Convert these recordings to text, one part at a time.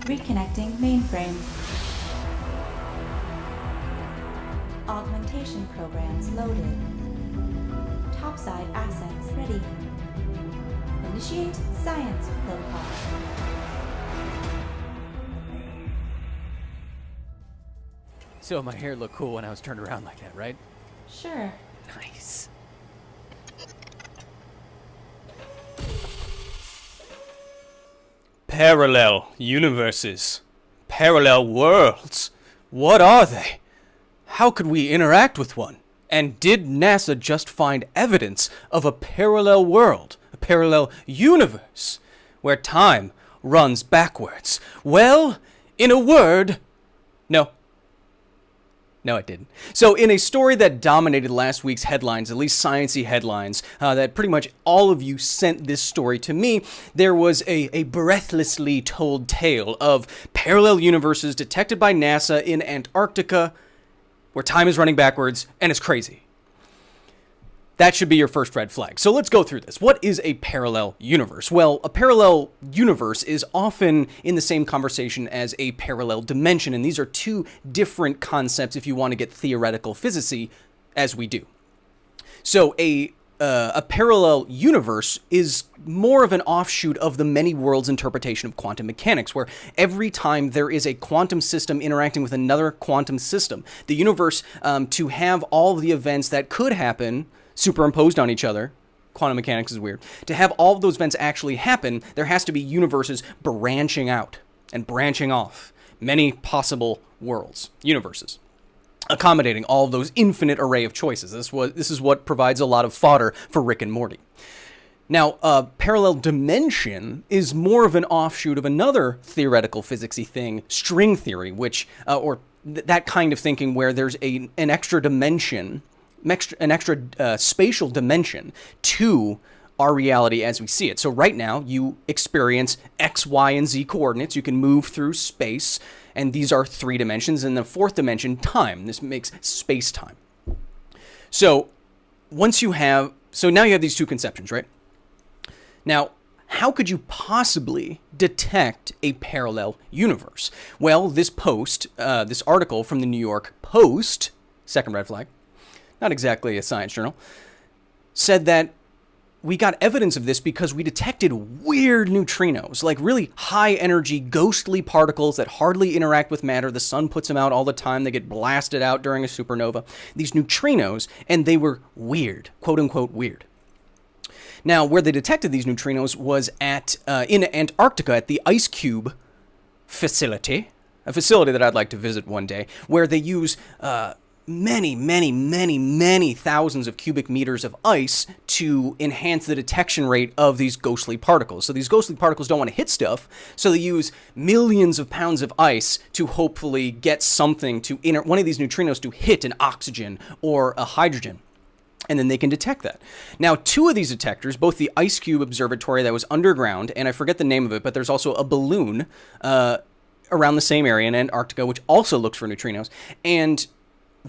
Reconnecting mainframe. Augmentation programs loaded. Topside assets ready. Initiate science protocol. So my hair looked cool when I was turned around like that, right? Sure. Nice. Parallel universes. Parallel worlds. What are they? How could we interact with one? And did NASA just find evidence of a parallel world, a parallel universe, where time runs backwards? Well, in a word, no. No, it didn't. So in a story that dominated last week's headlines, at least sciencey headlines, that pretty much all of you sent this story to me, there was a breathlessly told tale of parallel universes detected by NASA in Antarctica, where time is running backwards, and it's crazy. That should be your first red flag. So let's go through this. What is a parallel universe? Well, a parallel universe is often in the same conversation as a parallel dimension, and these are two different concepts if you want to get theoretical physics-y, as we do. So a parallel universe is more of an offshoot of the many worlds interpretation of quantum mechanics, where every time there is a quantum system interacting with another quantum system, the universe, to have all of the events that could happen superimposed on each other, quantum mechanics is weird, to have all of those events actually happen, there has to be universes branching out and branching off. Many possible worlds, universes, accommodating all of those infinite array of choices. This is what provides a lot of fodder for Rick and Morty. Now, parallel dimension is more of an offshoot of another theoretical physics-y thing, string theory, which, that kind of thinking where there's an extra dimension, an extra spatial dimension to our reality as we see it. So right now, you experience X, Y, and Z coordinates. You can move through space, and these are 3 dimensions. And the 4th dimension, time. This makes space-time. So now you have these two conceptions, right? Now, how could you possibly detect a parallel universe? Well, this article from the New York Post, second red flag, not exactly a science journal, said that we got evidence of this because we detected weird neutrinos, like really high energy, ghostly particles that hardly interact with matter. The sun puts them out all the time. They get blasted out during a supernova. These neutrinos, and they were weird, quote unquote weird. Now, where they detected these neutrinos was in Antarctica at the Ice Cube facility, a facility that I'd like to visit one day, where they use many thousands of cubic meters of ice to enhance the detection rate of these ghostly particles. So these ghostly particles don't want to hit stuff, so they use millions of pounds of ice to hopefully get something to one of these neutrinos to hit an oxygen or a hydrogen. And then they can detect that. Now, 2 of these detectors, both the Ice Cube Observatory that was underground, and I forget the name of it, but there's also a balloon around the same area in Antarctica, which also looks for neutrinos, and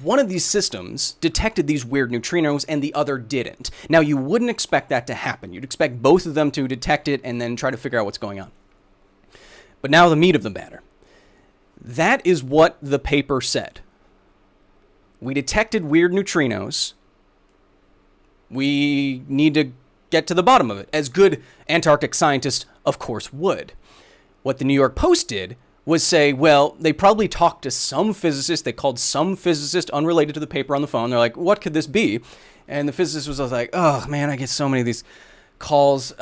one of these systems detected these weird neutrinos and the other didn't. Now, you wouldn't expect that to happen. You'd expect both of them to detect it and then try to figure out what's going on. But now the meat of the matter. That is what the paper said. We detected weird neutrinos. We need to get to the bottom of it, as good Antarctic scientists, of course, would. What the New York Post did was say, well, they probably talked to some physicist. They called some physicist unrelated to the paper on the phone. They're like, what could this be? And the physicist was like, oh, man, I get so many of these calls.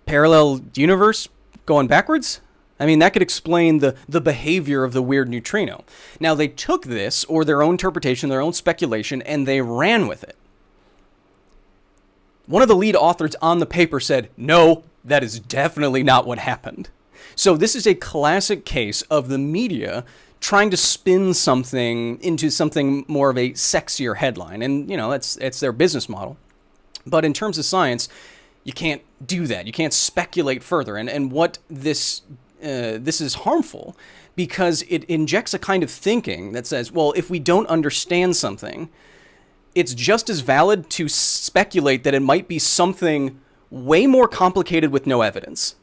Parallel universe going backwards? I mean, that could explain the behavior of the weird neutrino. Now, they took this, or their own interpretation, their own speculation, and they ran with it. One of the lead authors on the paper said, no, that is definitely not what happened. So this is a classic case of the media trying to spin something into something more of a sexier headline. And, it's their business model. But in terms of science, you can't do that. You can't speculate further. And what this is harmful because it injects a kind of thinking that says, well, if we don't understand something, it's just as valid to speculate that it might be something way more complicated with no evidence.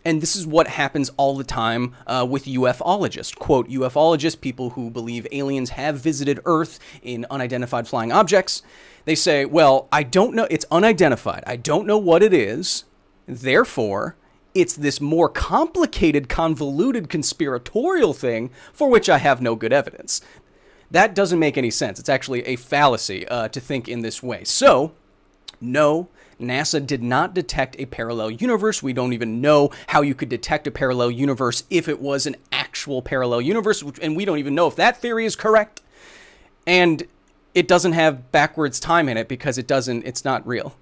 And this is what happens all the time with ufologists. Quote, ufologists, people who believe aliens have visited Earth in unidentified flying objects. They say, well, I don't know, it's unidentified. I don't know what it is. Therefore, it's this more complicated, convoluted, conspiratorial thing for which I have no good evidence. That doesn't make any sense. It's actually a fallacy to think in this way. So, no, NASA did not detect a parallel universe. We don't even know how you could detect a parallel universe if it was an actual parallel universe, and we don't even know if that theory is correct. And it doesn't have backwards time in it because it's not real.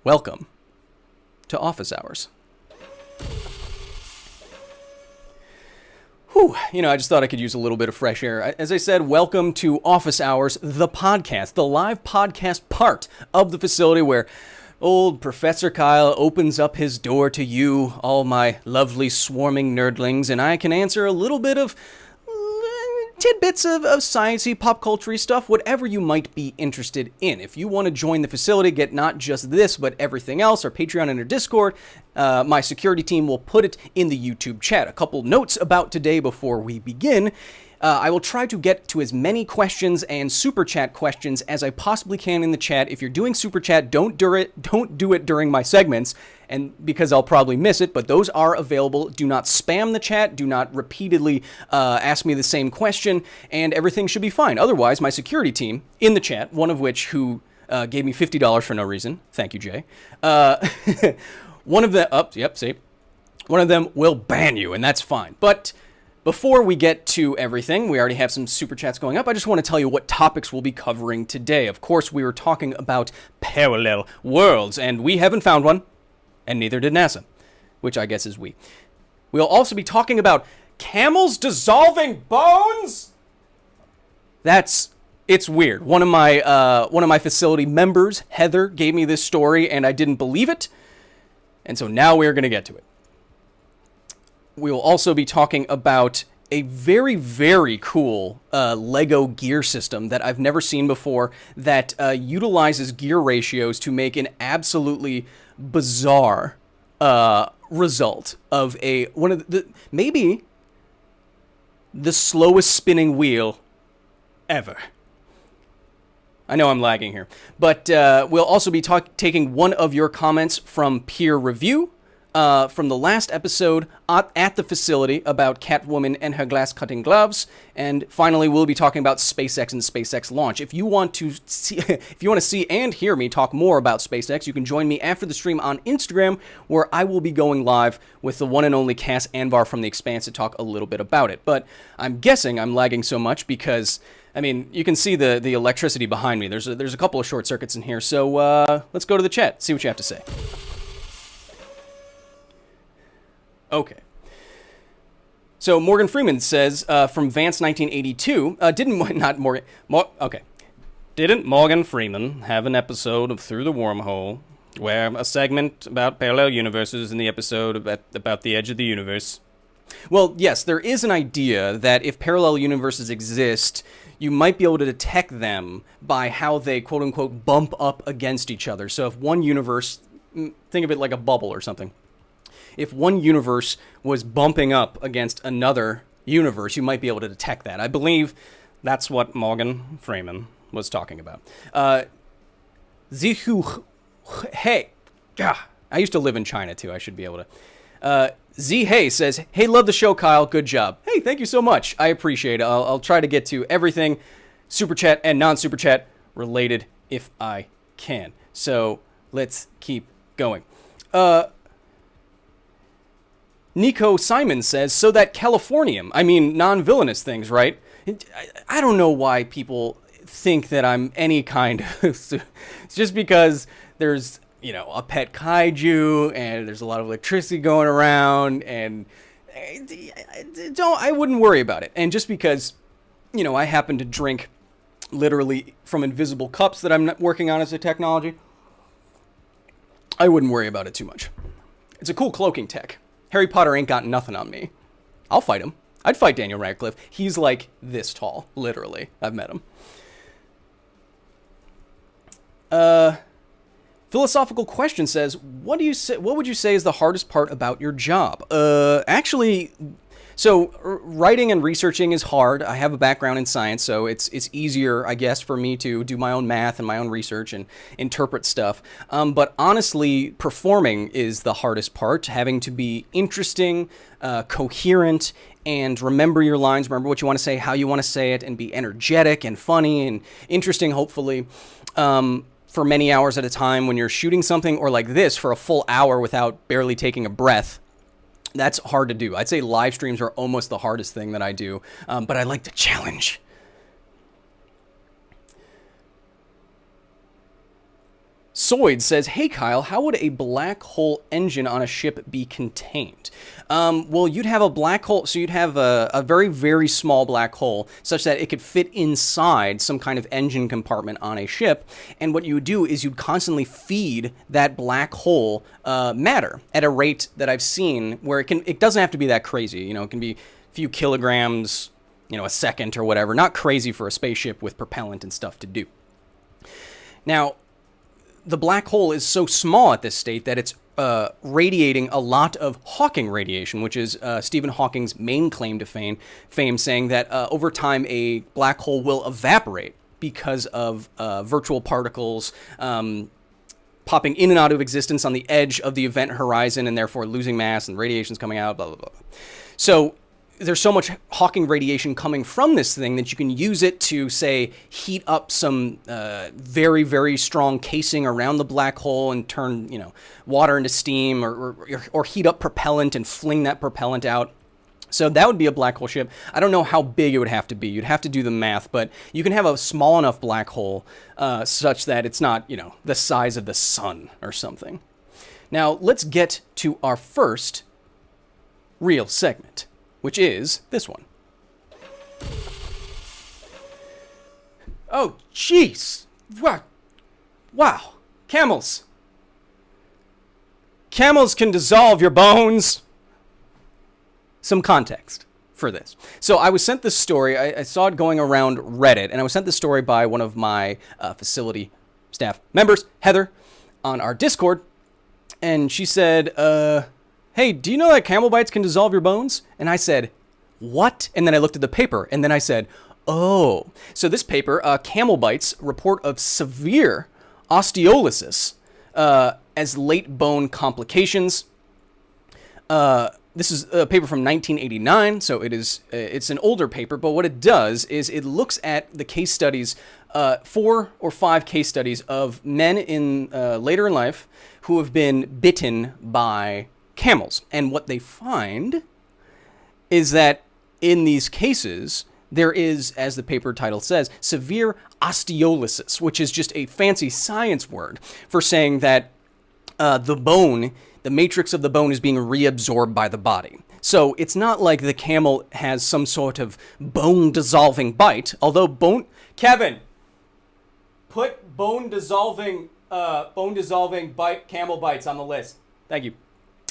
Welcome to Office Hours. Whew, I just thought I could use a little bit of fresh air. As I said, welcome to Office Hours, the podcast, the live podcast part of the facility where old Professor Kyle opens up his door to you, all my lovely swarming nerdlings, and I can answer a little bit of tidbits of sciencey, pop culture stuff, whatever you might be interested in. If you want to join the facility, get not just this, but everything else, our Patreon and our Discord, my security team will put it in the YouTube chat. A couple notes about today before we begin. I will try to get to as many questions and super chat questions as I possibly can in the chat. If you're doing super chat, don't do it during my segments, and because I'll probably miss it, but those are available. Do not spam the chat. Do not repeatedly ask me the same question, and everything should be fine. Otherwise, my security team in the chat, one of which who gave me $50 for no reason. Thank you, Jay. One of them will ban you, and that's fine. But before we get to everything, we already have some super chats going up. I just want to tell you what topics we'll be covering today. Of course, we were talking about parallel worlds, and we haven't found one, and neither did NASA, which I guess is we. We'll also be talking about camels dissolving bones. It's weird. One of my facility members, Heather, gave me this story, and I didn't believe it, and so now we're going to get to it. We will also be talking about a very, very cool Lego gear system that I've never seen before that utilizes gear ratios to make an absolutely bizarre result of maybe the slowest spinning wheel ever. I know I'm lagging here, but we'll also be taking one of your comments from peer review. From the last episode at the facility about Catwoman and her glass-cutting gloves, and finally we'll be talking about SpaceX and SpaceX launch. If you want to see and hear me talk more about SpaceX, you can join me after the stream on Instagram, where I will be going live with the one and only Cass Anvar from The Expanse to talk a little bit about it. But I'm guessing I'm lagging so much because, I mean, you can see the electricity behind me. There's a couple of short circuits in here, so let's go to the chat, see what you have to say. Okay. So Morgan Freeman says from Vance 1982, Didn't Morgan Freeman have an episode of Through the Wormhole where a segment about parallel universes in the episode about the edge of the universe? Well, yes, there is an idea that if parallel universes exist, you might be able to detect them by how they quote-unquote bump up against each other. So if one universe, think of it like a bubble or something. If one universe was bumping up against another universe, you might be able to detect that. I believe that's what Morgan Freeman was talking about. Zihu, hey, I used to live in China too. I should be able to. Hey says, hey, love the show, Kyle. Good job. Hey, thank you so much. I appreciate it. I'll try to get to everything super chat and non-super chat related if I can. So let's keep going. Nico Simon says, so that Californium, I mean, non-villainous things, right? I don't know why people think that I'm any kind of... It's just because there's, a pet kaiju, and there's a lot of electricity going around, and I wouldn't worry about it. And just because, I happen to drink literally from invisible cups that I'm not working on as a technology, I wouldn't worry about it too much. It's a cool cloaking tech. Harry Potter ain't got nothing on me. I'll fight him. I'd fight Daniel Radcliffe. He's like this tall, literally. I've met him. Philosophical question says, what would you say is the hardest part about your job? Actually, so writing and researching is hard. I have a background in science, so it's easier, I guess, for me to do my own math and my own research and interpret stuff. But honestly, performing is the hardest part. Having to be interesting, coherent, and remember your lines, remember what you want to say, how you want to say it, and be energetic and funny and interesting, hopefully, for many hours at a time when you're shooting something, or like this for a full hour without barely taking a breath. That's hard to do. I'd say live streams are almost the hardest thing that I do, but I like the challenge. Soid says, hey Kyle, how would a black hole engine on a ship be contained? Well, you'd have a black hole, so you'd have a very, very small black hole, such that it could fit inside some kind of engine compartment on a ship, and what you would do is you'd constantly feed that black hole matter at a rate that I've seen, where it doesn't have to be that crazy, you know, it can be a few kilograms, you know, a second or whatever, not crazy for a spaceship with propellant and stuff to do. Now, the black hole is so small at this state that it's radiating a lot of Hawking radiation, which is Stephen Hawking's main claim to fame, saying that over time a black hole will evaporate because of virtual particles popping in and out of existence on the edge of the event horizon and therefore losing mass and radiation's coming out, blah, blah, blah. So there's so much Hawking radiation coming from this thing that you can use it to, say, heat up some very, very strong casing around the black hole and turn, you know, water into steam, or heat up propellant and fling that propellant out. So that would be a black hole ship. I don't know how big it would have to be. You'd have to do the math, but you can have a small enough black hole such that it's not, you know, the size of the sun or something. Now, let's get to our first real segment, which is this one. Oh, jeez. Wow. Camels. Camels can dissolve your bones. Some context for this. So I was sent this story. I saw it going around Reddit, and I was sent this story by one of my facility staff members, Heather, on our Discord. And she said, hey, do you know that camel bites can dissolve your bones? And I said, what? And then I looked at the paper, and then I said, oh. So this paper, camel bites report of severe osteolysis as late bone complications. This is a paper from 1989, so it's an older paper, but what it does is it looks at the case studies, 4 or 5 case studies of men in later in life who have been bitten by camels. And what they find is that in these cases, there is, as the paper title says, severe osteolysis, which is just a fancy science word for saying that the matrix of the bone is being reabsorbed by the body. So it's not like the camel has some sort of bone-dissolving bite, although Kevin, put bone-dissolving camel bites on the list. Thank you.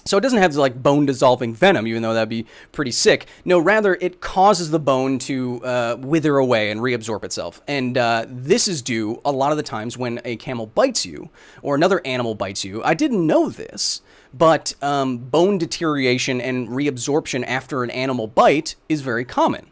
So it doesn't have like bone-dissolving venom, even though that'd be pretty sick. No, rather it causes the bone to wither away and reabsorb itself. And this is due a lot of the times when a camel bites you or another animal bites you. I didn't know this, but bone deterioration and reabsorption after an animal bite is very common.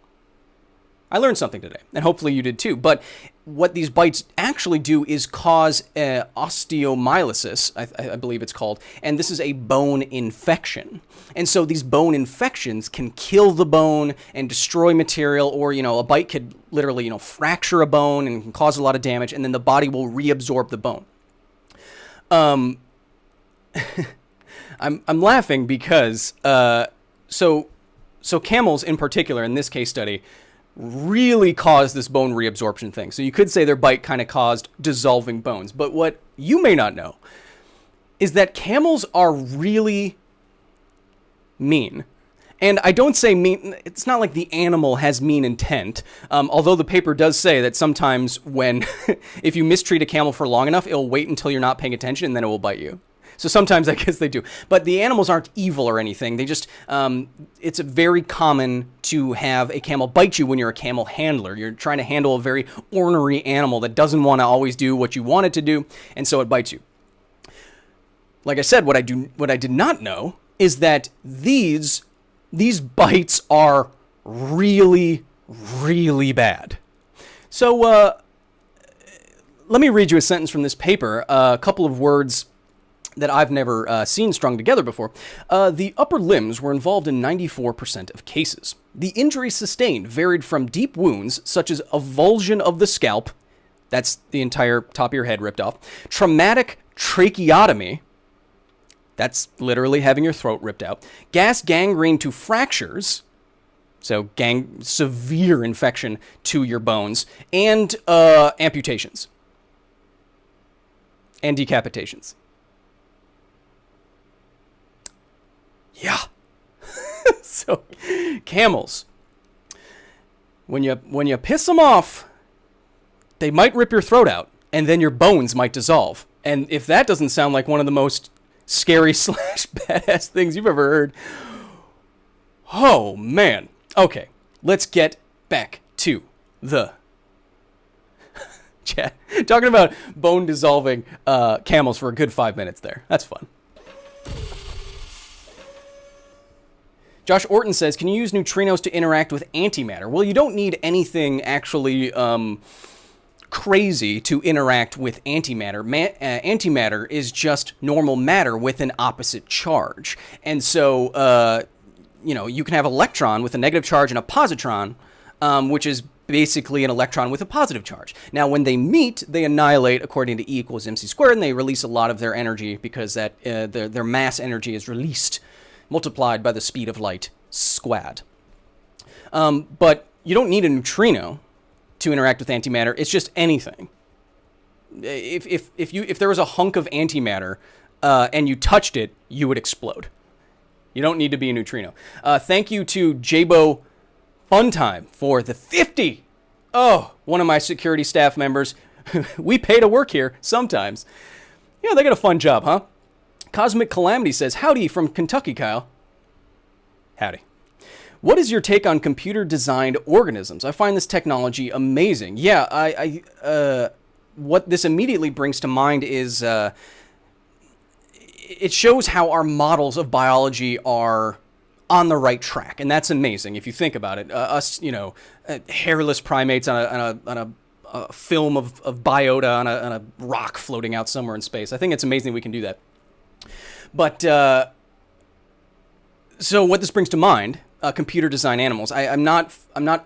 I learned something today, and hopefully you did too. But what these bites actually do is cause osteomyelitis, I believe it's called, and this is a bone infection. And so these bone infections can kill the bone and destroy material, or, you know, a bite could literally, you know, fracture a bone and can cause a lot of damage, and then the body will reabsorb the bone. I'm laughing because so camels in particular in this case study really caused this bone reabsorption thing. So you could say their bite kind of caused dissolving bones. But what you may not know is that camels are really mean. And I don't say mean, it's not like the animal has mean intent. Although the paper does say that sometimes when, if you mistreat a camel for long enough, it'll wait until you're not paying attention and then it will bite you. So sometimes I guess they do. But the animals aren't evil or anything. They just, it's very common to have a camel bite you when you're a camel handler. You're trying to handle a very ornery animal that doesn't want to always do what you want it to do, and so it bites you. like I said, what I did not know is that these bites are really, really bad. So let me read you a sentence from this paper, a couple of words that I've never seen strung together before. The upper limbs were involved in 94% of cases. The injuries sustained varied from deep wounds, such as avulsion of the scalp, that's the entire top of your head ripped off, traumatic tracheotomy, that's literally having your throat ripped out, gas gangrene to fractures, so severe infection to your bones, and amputations and decapitations. Yeah. So, camels, when you piss them off, they might rip your throat out, and then your bones might dissolve. And if that doesn't sound like one of the most scary / badass things you've ever heard, oh man. Okay, let's get back to the chat. Talking about bone dissolving camels for a good 5 minutes there. That's fun. Josh Orton says, can you use neutrinos to interact with antimatter? Well, you don't need anything actually crazy to interact with antimatter. Antimatter is just normal matter with an opposite charge. And so, you can have an electron with a negative charge and a positron, which is basically an electron with a positive charge. Now, when they meet, they annihilate according to E equals mc squared, and they release a lot of their energy because that their mass energy is released, multiplied by the speed of light, squad. But you don't need a neutrino to interact with antimatter. It's just anything. If there was a hunk of antimatter and you touched it, you would explode. You don't need to be a neutrino. Thank you to Jabo Funtime for the 50. Oh, one of my security staff members. We pay to work here sometimes. Yeah, they got a fun job, huh? Cosmic Calamity says, howdy from Kentucky, Kyle. Howdy. What is your take on computer-designed organisms? I find this technology amazing. Yeah, what this immediately brings to mind is it shows how our models of biology are on the right track, and that's amazing if you think about it. Us, hairless primates on a film of biota on a rock floating out somewhere in space. I think it's amazing we can do that. But so what this brings to mind, computer design animals. I'm not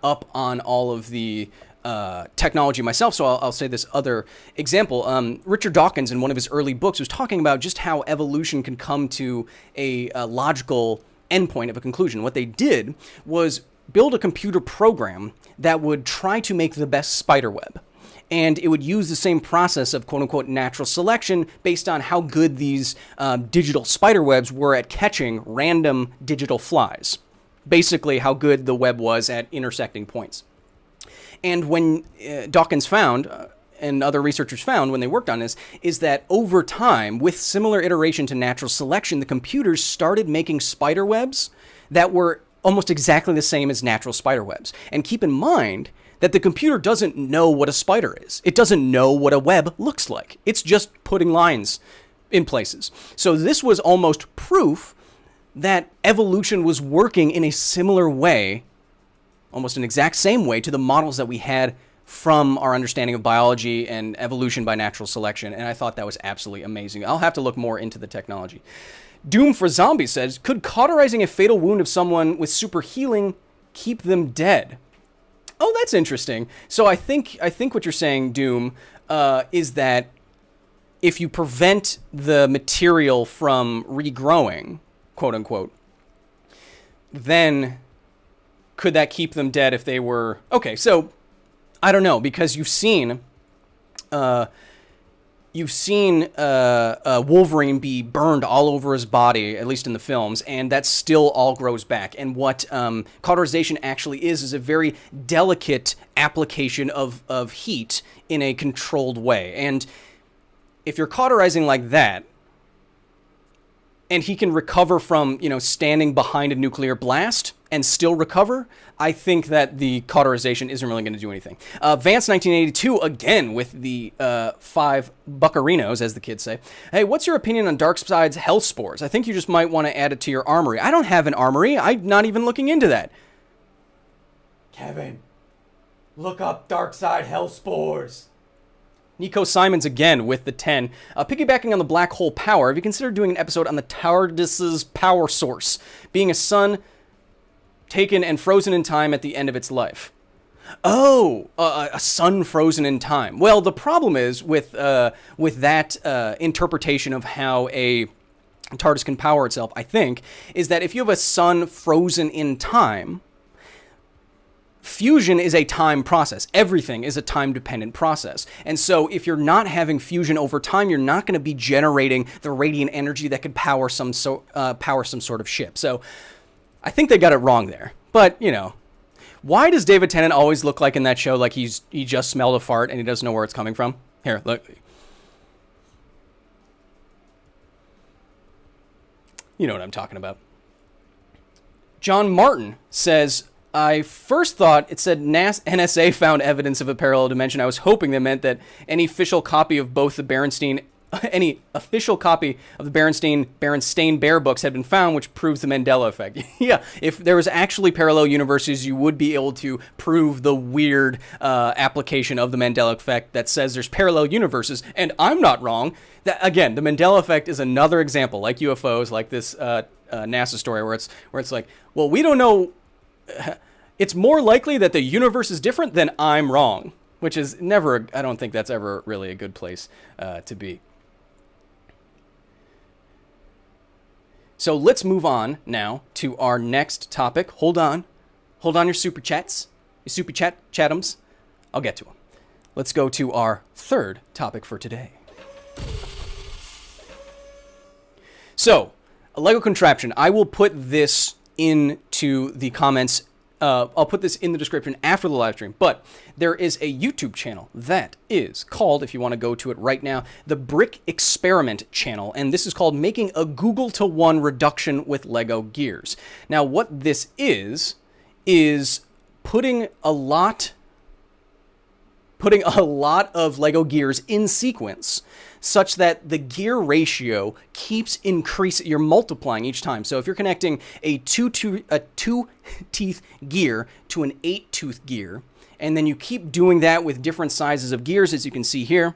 up on all of the technology myself, so I'll say this other example. Richard Dawkins, in one of his early books, was talking about just how evolution can come to a logical endpoint of a conclusion. What they did was build a computer program that would try to make the best spider web. And it would use the same process of quote-unquote natural selection based on how good these digital spider webs were at catching random digital flies. Basically, how good the web was at intersecting points. And when Dawkins found, and other researchers found when they worked on this, is that over time, with similar iteration to natural selection, the computers started making spider webs that were almost exactly the same as natural spider webs. And keep in mind that the computer doesn't know what a spider is. It doesn't know what a web looks like. It's just putting lines in places. So this was almost proof that evolution was working in a similar way, almost an exact same way, to the models that we had from our understanding of biology and evolution by natural selection. And I thought that was absolutely amazing. I'll have to look more into the technology. Doom for Zombies says, could cauterizing a fatal wound of someone with super healing keep them dead? Oh, that's interesting. So I think what you're saying, Doom, is that if you prevent the material from regrowing, quote unquote, then could that keep them dead if they were... Okay, so I don't know, because you've seen Wolverine be burned all over his body, at least in the films, and that still all grows back. And what cauterization actually is a very delicate application of heat in a controlled way. And if you're cauterizing like that, and he can recover from, standing behind a nuclear blast, and still recover, I think that the cauterization isn't really going to do anything. Vance 1982, again, with the 5 buccarinos, as the kids say. Hey, what's your opinion on Darkseid's Hell Spores? I think you just might want to add it to your armory. I don't have an armory. I'm not even looking into that. Kevin, look up Darkseid Hell Spores. Nico Simons again with the 10. Piggybacking on the black hole power, have you considered doing an episode on the TARDIS's power source, being a sun taken and frozen in time at the end of its life? Oh, a sun frozen in time. Well, the problem is with that interpretation of how a TARDIS can power itself, I think, is that if you have a sun frozen in time, fusion is a time process. Everything is a time-dependent process. And so if you're not having fusion over time, you're not going to be generating the radiant energy that could power some sort of ship. So I think they got it wrong there. But, you know, why does David Tennant always look like in that show like he just smelled a fart and he doesn't know where it's coming from? Here, look. You know what I'm talking about. John Martin says, I first thought it said NSA found evidence of a parallel dimension. I was hoping that meant that any official copy of both the Berenstain Bear books had been found, which proves the Mandela effect. Yeah, if there was actually parallel universes, you would be able to prove the weird application of the Mandela effect that says there's parallel universes, and I'm not wrong. That, again, the Mandela effect is another example, like UFOs, like this NASA story, where it's like, well, we don't know. It's more likely that the universe is different than I'm wrong, which is never, I don't think that's ever really a good place to be. So let's move on now to our next topic. Hold on your super chats, your super chatums. I'll get to them. Let's go to our third topic for today. So, a Lego contraption. I will put this into the comments. I'll put this in the description after the live stream, but there is a YouTube channel that is called, if you want to go to it right now, the Brick Experiment channel, and this is called Making a Google to One Reduction with Lego Gears. Now, what this is putting a lot of Lego gears in sequence such that the gear ratio keeps increasing. You're multiplying each time. So if you're connecting a two-teeth gear to an 8-tooth gear, and then you keep doing that with different sizes of gears, as you can see here,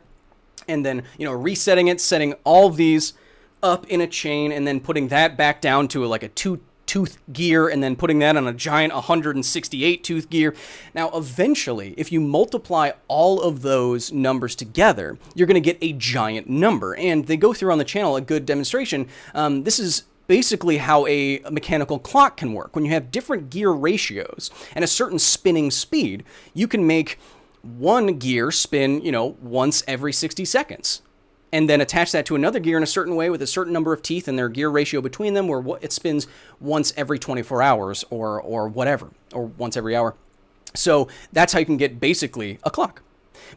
and then, you know, resetting it, setting all of these up in a chain, and then putting that back down to like a two-tooth gear, and then putting that on a giant 168-tooth gear. Now, eventually, if you multiply all of those numbers together, you're going to get a giant number. And they go through on the channel a good demonstration. This is basically how a mechanical clock can work. When you have different gear ratios and a certain spinning speed, you can make one gear spin, you know, once every 60 seconds. And then attach that to another gear in a certain way with a certain number of teeth and their gear ratio between them, where it spins once every 24 hours or whatever, or once every hour. So that's how you can get basically a clock.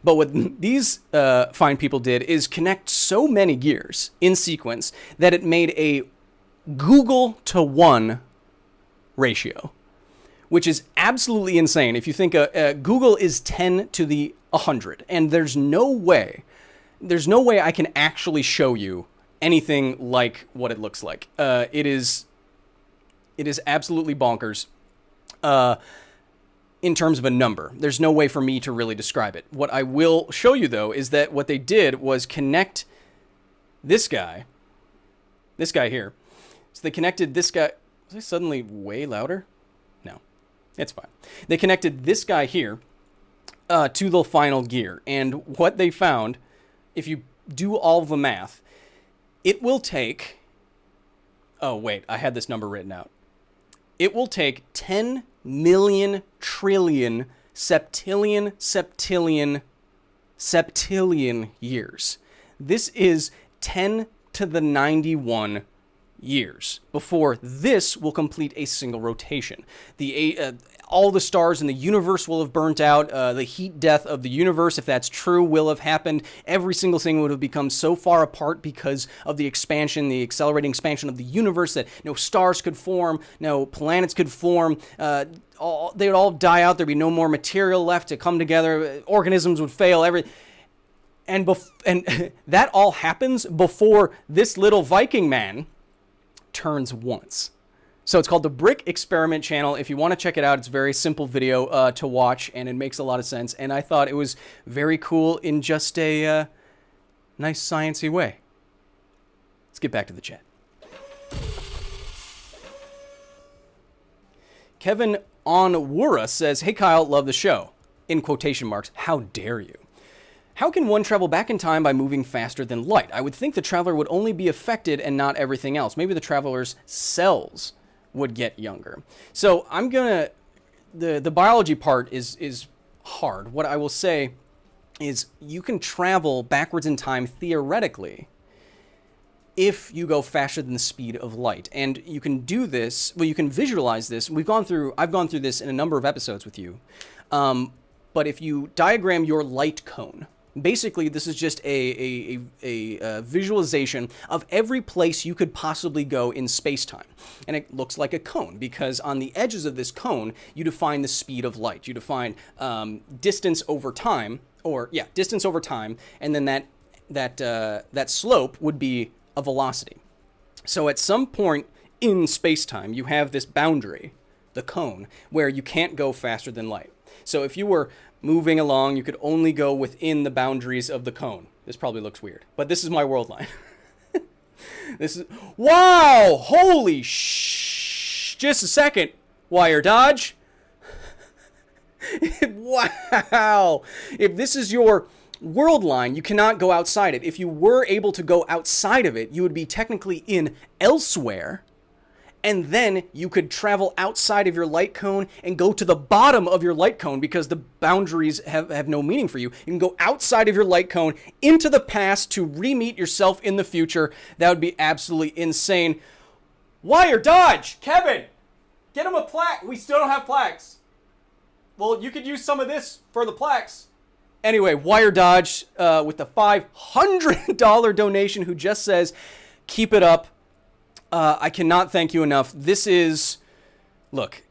But what these fine people did is connect so many gears in sequence that it made a Google to one ratio, which is absolutely insane. If you think Google is 10 to the 100, and there's no way I can actually show you anything like what it looks like. It is absolutely bonkers in terms of a number. There's no way for me to really describe it. What I will show you, though, is that what they did was connect this guy here. So they connected this guy. Was I suddenly way louder? No, it's fine. They connected this guy here to the final gear. And what they found, if you do all the math, it will take, oh wait, I had this number written out. It will take 10 million trillion septillion years. This is 10 to the 91 years before this will complete a single rotation. all the stars in the universe will have burnt out. The heat death of the universe, if that's true, will have happened. Every single thing would have become so far apart because of the expansion, the accelerating expansion of the universe, that no stars could form, no planets could form. They would all die out. There'd be no more material left to come together. Organisms would fail. And that all happens before this little Viking man turns once. So it's called the Brick Experiment Channel. If you want to check it out, it's a very simple video to watch, and it makes a lot of sense. And I thought it was very cool in just a nice sciencey way. Let's get back to the chat. Kevin Onwura says, "Hey Kyle, love the show." In quotation marks, how dare you? How can one travel back in time by moving faster than light? I would think the traveler would only be affected and not everything else. Maybe the traveler's cells would get younger. So I'm gonna, the biology part is hard. What I will say is you can travel backwards in time theoretically if you go faster than the speed of light. And you can do this, well, you can visualize this. I've gone through this in a number of episodes with you. But if you diagram your light cone, basically, this is just a visualization of every place you could possibly go in space-time. And it looks like a cone, because on the edges of this cone, you define the speed of light. You define distance over time, distance over time, and then that slope would be a velocity. So at some point in space-time, you have this boundary, the cone, where you can't go faster than light. So if you were moving along, you could only go within the boundaries of the cone. This probably looks weird, but this is my world line. This is, wow, holy just a second, wire dodge. Wow, if this is your world line, you cannot go outside it. If you were able to go outside of it, you would be technically in elsewhere. And then you could travel outside of your light cone and go to the bottom of your light cone, because the boundaries have no meaning for you. You can go outside of your light cone into the past to re-meet yourself in the future. That would be absolutely insane. Wire dodge! Kevin! Get him a plaque! We still don't have plaques. Well, you could use some of this for the plaques. Anyway, Wire Dodge with the $500 donation, who just says, keep it up. I cannot thank you enough. Look,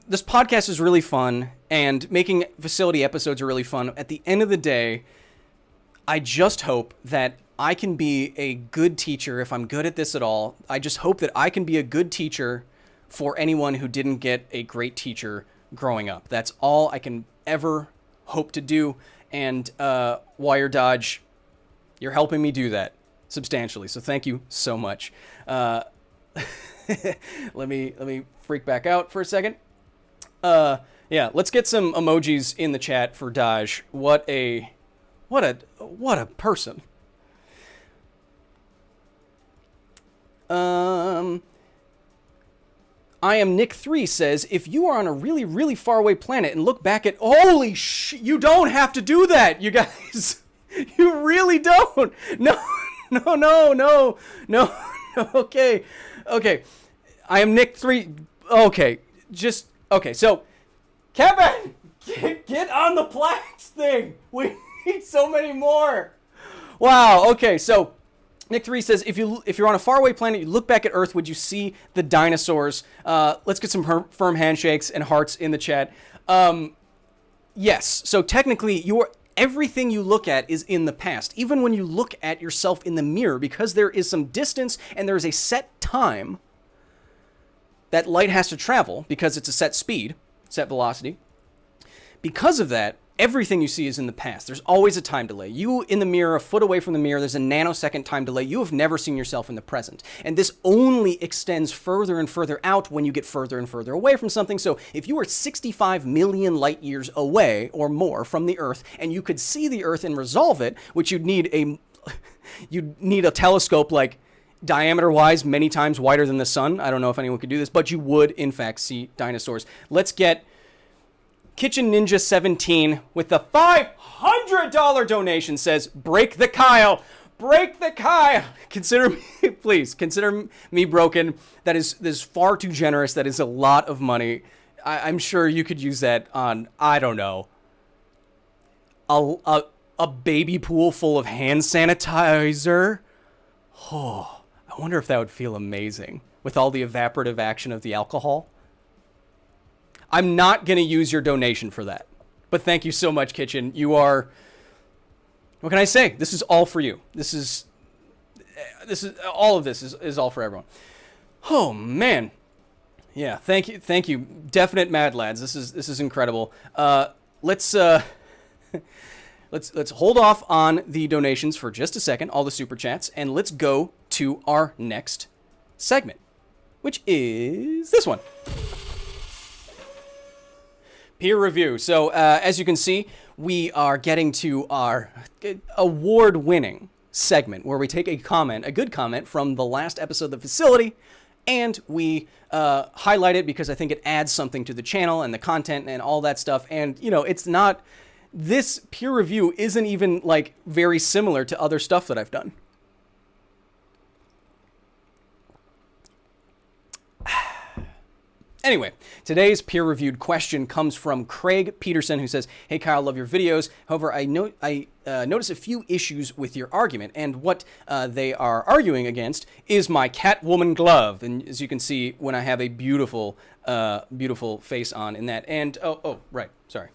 this podcast is really fun, and making facility episodes are really fun. At the end of the day, I just hope that I can be a good teacher if I'm good at this at all. I just hope that I can be a good teacher for anyone who didn't get a great teacher growing up. That's all I can ever hope to do. And Wire Dodge, you're helping me do that substantially. So thank you so much. Let me freak back out for a second. Yeah, let's get some emojis in the chat for Dodge. What a person. I am Nick 3 says, if you are on a really, really far away planet and look back at, holy you don't have to do that, you guys. You really don't. No. Okay. I am Nick 3. Okay. So, Kevin, get on the plaques thing. We need so many more. Wow. Okay. So, Nick 3 says, if you're on a faraway planet, you look back at Earth, would you see the dinosaurs? Let's get some firm handshakes and hearts in the chat. Yes. So technically, everything you look at is in the past. Even when you look at yourself in the mirror, because there is some distance and there is a set time that light has to travel, because it's a set speed, set velocity. Because of that, everything you see is in the past. There's always a time delay. You in the mirror, a foot away from the mirror, there's a nanosecond time delay. You have never seen yourself in the present. And this only extends further and further out when you get further and further away from something. So if you were 65 million light years away or more from the Earth, and you could see the Earth and resolve it, which you'd need a telescope like diameter-wise many times wider than the sun. I don't know if anyone could do this, but you would in fact see dinosaurs. Let's get Kitchen Ninja 17 with the $500 donation says, break the Kyle. Consider me broken. That is far too generous. That is a lot of money. I'm sure you could use that on, I don't know, a baby pool full of hand sanitizer. Oh, I wonder if that would feel amazing with all the evaporative action of the alcohol. I'm not going to use your donation for that. But thank you so much, Kitchen. You are, what can I say? This is all for you. This is all of this is all for everyone. Oh, man. Yeah, thank you. Thank you. Definite mad lads. This is incredible. Let's hold off on the donations for just a second, all the super chats, and let's go to our next segment, which is this one. Peer review. So, as you can see, we are getting to our award-winning segment where we take a good comment from the last episode of The Facility, and we highlight it because I think it adds something to the channel and the content and all that stuff. And, you know, it's not... This peer review isn't even, like, very similar to other stuff that I've done. Anyway, today's peer-reviewed question comes from Craig Peterson, who says, "Hey Kyle, love your videos. However, I notice a few issues with your argument, and what they are arguing against is my Catwoman glove." And as you can see, when I have a beautiful, beautiful face on in that, and oh, right, sorry.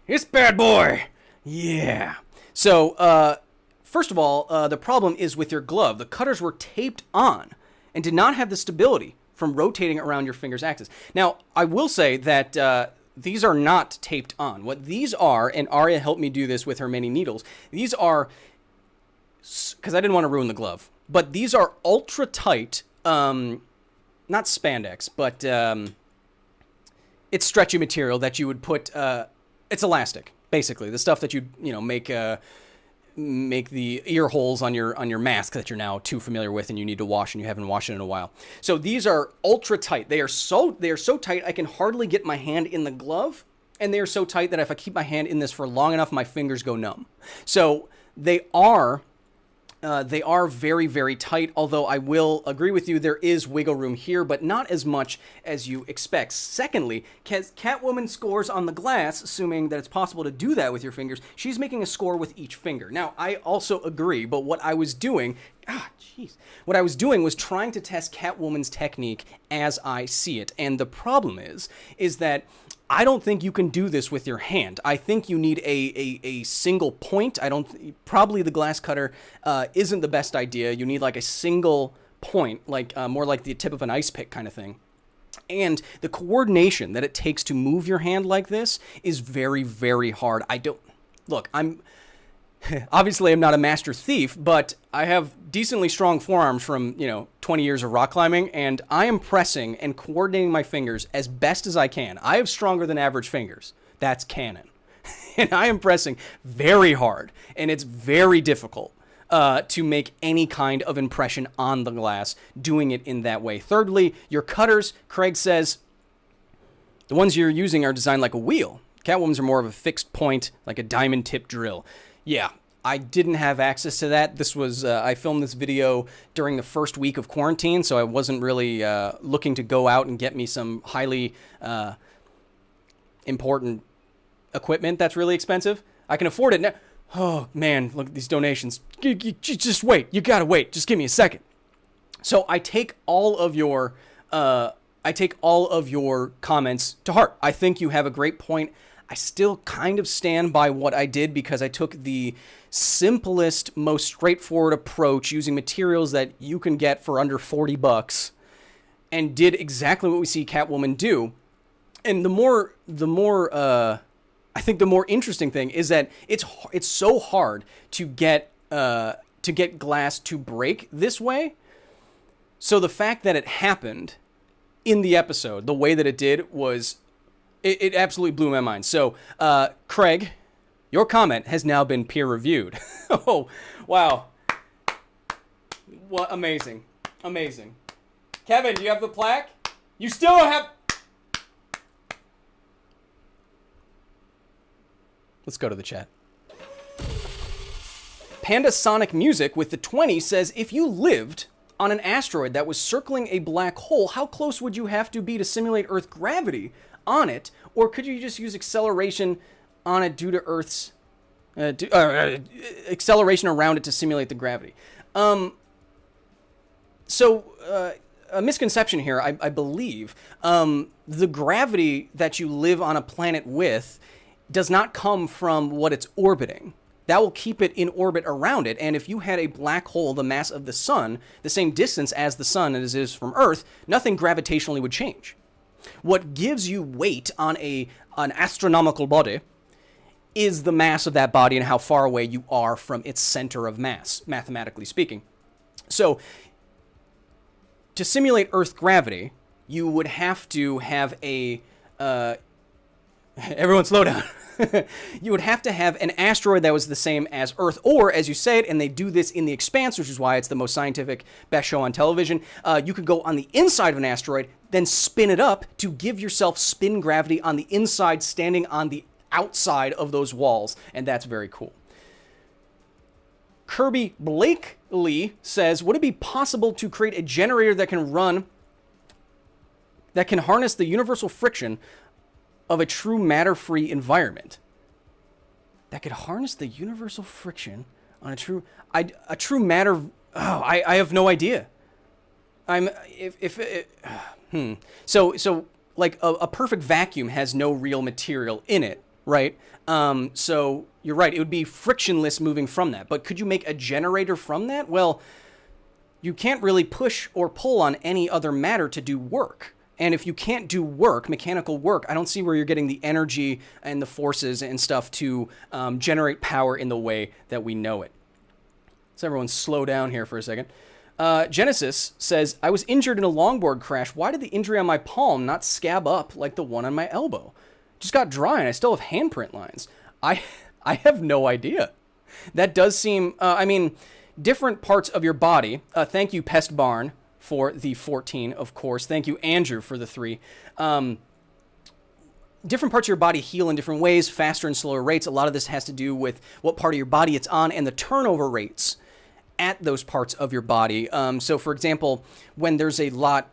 It's bad boy. Yeah. So, first of all, the problem is with your glove. The cutters were taped on and did not have the stability from rotating around your finger's axis. Now, I will say that these are not taped on. What these are, and ARIA helped me do this with her mini needles, these are, because I didn't want to ruin the glove, but these are ultra tight, not spandex, but it's stretchy material that you would put, it's elastic, basically. The stuff that you know, make the ear holes on your mask that you're now too familiar with and you need to wash and you haven't washed it in a while. So these are ultra tight. They are so tight I can hardly get my hand in the glove, and they are so tight that if I keep my hand in this for long enough, my fingers go numb. So they are very, very tight, although I will agree with you, there is wiggle room here, but not as much as you expect. Secondly, Catwoman scores on the glass, assuming that it's possible to do that with your fingers. She's making a score with each finger. Now, I also agree, but what I was doing... What I was doing was trying to test Catwoman's technique as I see it, and the problem is that I don't think you can do this with your hand. I think you need a single point. Probably the glass cutter isn't the best idea. You need like a single point, like more like the tip of an ice pick kind of thing. And the coordination that it takes to move your hand like this is very, very hard. Obviously, I'm not a master thief, but I have decently strong forearms from, 20 years of rock climbing, and I am pressing and coordinating my fingers as best as I can. I have stronger than average fingers. That's canon. And I am pressing very hard, and it's very difficult to make any kind of impression on the glass doing it in that way. Thirdly, your cutters, Craig says, the ones you're using are designed like a wheel. Catwoman's are more of a fixed point, like a diamond tip drill. Yeah, I didn't have access to that. This was, I filmed this video during the first week of quarantine, so I wasn't really looking to go out and get me some highly important equipment that's really expensive. I can afford it now. Oh, man, look at these donations. Just wait. You gotta wait. Just give me a second. So I take all of your comments to heart. I think you have a great point. I still kind of stand by what I did because I took the simplest, most straightforward approach using materials that you can get for under $40 and did exactly what we see Catwoman do. And I think the more interesting thing is that it's so hard to get glass to break this way. So the fact that it happened in the episode, the way that it did was... It absolutely blew my mind. So, Craig, your comment has now been peer-reviewed. Oh, wow. What amazing. Amazing. Kevin, do you have the plaque? You still don't have... Let's go to the chat. Panda Sonic Music with the 20 says, if you lived on an asteroid that was circling a black hole, how close would you have to be to simulate Earth gravity on it? Or could you just use acceleration on it due to Earth's acceleration around it to simulate the gravity? So a misconception here, I believe. The gravity that you live on a planet with does not come from what it's orbiting. That will keep it in orbit around it. And if you had a black hole the mass of the sun, the same distance as the sun as it is from Earth, nothing gravitationally would change. What gives you weight on an astronomical body is the mass of that body and how far away you are from its center of mass, mathematically speaking. So, to simulate Earth gravity, you would have to have a... everyone slow down. You would have to have an asteroid that was the same as Earth, or, as you say it, and they do this in The Expanse, which is why it's the most scientific, best show on television, you could go on the inside of an asteroid, then spin it up to give yourself spin gravity on the inside, standing on the outside of those walls, and that's very cool. Kirby Blakely says, would it be possible to create a generator that can harness the universal friction of a true matter-free environment? That could harness the universal friction on a true matter. Oh, I have no idea. So like a perfect vacuum has no real material in it, right? So you're right. It would be frictionless moving from that. But could you make a generator from that? Well, you can't really push or pull on any other matter to do work. And if you can't do work, mechanical work, I don't see where you're getting the energy and the forces and stuff to generate power in the way that we know it. So everyone slow down here for a second. Genesis says, I was injured in a longboard crash. Why did the injury on my palm not scab up like the one on my elbow? Just got dry and I still have handprint lines. I have no idea. That does seem, different parts of your body. Thank you, Pest Barn, for the 14, of course. Thank you, Andrew, for the 3. Different parts of your body heal in different ways, faster and slower rates. A lot of this has to do with what part of your body it's on and the turnover rates at those parts of your body. So, for example, when there's a lot,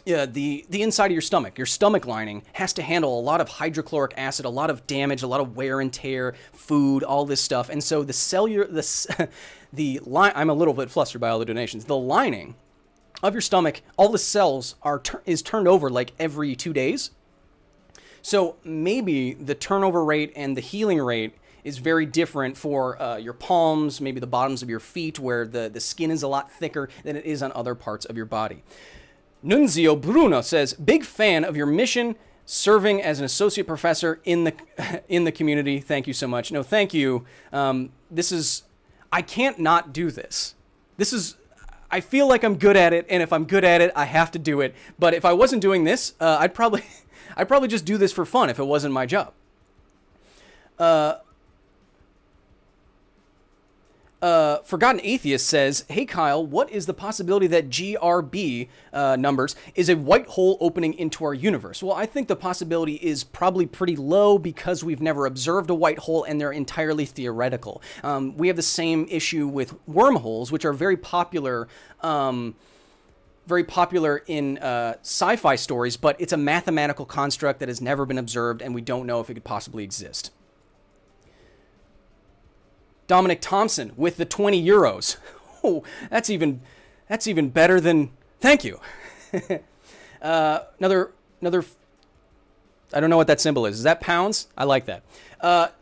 the inside of your stomach lining has to handle a lot of hydrochloric acid, a lot of damage, a lot of wear and tear, food, all this stuff. And so I'm a little bit flustered by all the donations. The lining of your stomach, all the cells is turned over like every 2 days. So maybe the turnover rate and the healing rate is very different for your palms, maybe the bottoms of your feet, where the skin is a lot thicker than it is on other parts of your body. Nunzio Bruno says, big fan of your mission, serving as an associate professor in the community. Thank you so much. No, thank you. I can't not do this. I feel like I'm good at it, and if I'm good at it, I have to do it. But if I wasn't doing this, I'd probably just do this for fun if it wasn't my job. Forgotten Atheist says, hey Kyle, what is the possibility that GRB numbers is a white hole opening into our universe? Well, I think the possibility is probably pretty low because we've never observed a white hole and they're entirely theoretical. We have the same issue with wormholes, which are very popular in sci-fi stories, but it's a mathematical construct that has never been observed and we don't know if it could possibly exist. Dominic Thompson with the 20 euros. Oh, that's even better than, thank you. Another, I don't know what that symbol is. Is that pounds? I like that.